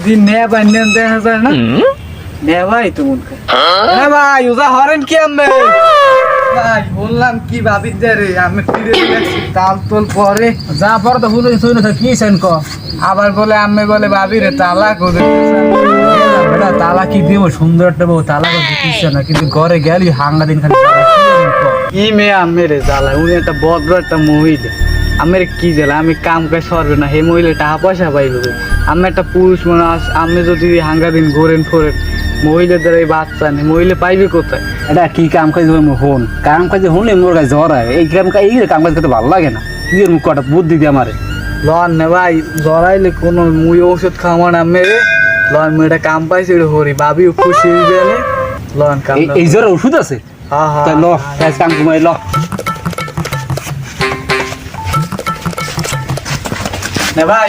দিন নে বান্নেন দেখা যায় না নে ভাই তুমি হ্যাঁ ভাই ওজা হরেন কি আমি ভাই বললাম কি ভাবি রে আমি ফিরে গেছি তাল তোল পরে যা পরে তো হুলে শুনে তো কি সেন ক আবার বলে আমি বলে ভাবি রে তালা করে বেটা তালা কি দিব সুন্দর একটা বউ তালা করে দিচ্ছে না কিন্তু ঘরে গেলি হাঙ্গা দিন খালি তালা কি জানি ক। কি মেয়ে আমি রে জ্বালা উনি একটা ভদ্র একটা মহিলা আমার কি জ্বালা আমি কাম কাজ সরবে না হে মহিলা টাকা পয়সা পাইল আমি একটা পুরুষ মানুষ আমি যদি হাঙ্গা দিন ঘোরেন ফোরেন মহিলাদের এই বাচ্চা নেই মহিলা পাইবে কোথায় এটা কি কাম কাজ হন কাম কাজ হলে মোর গায়ে জ্বর হয় এই কাম কাজ করতে ভালো লাগে না তুই এর মুখ কটা বুদ্ধি দিয়ে আমারে লন না ভাই জড়াইলে কোনো মুই ওষুধ খাওয়া না মেরে লন মেয়েটা কাম পাইছে এটা হরি ভাবিও খুশি হইবে না লন কাম এই জ্বরের ওষুধ আছে হ্যাঁ হ্যাঁ তাই ল কাজ কাম ঘুমাই ল না ভাই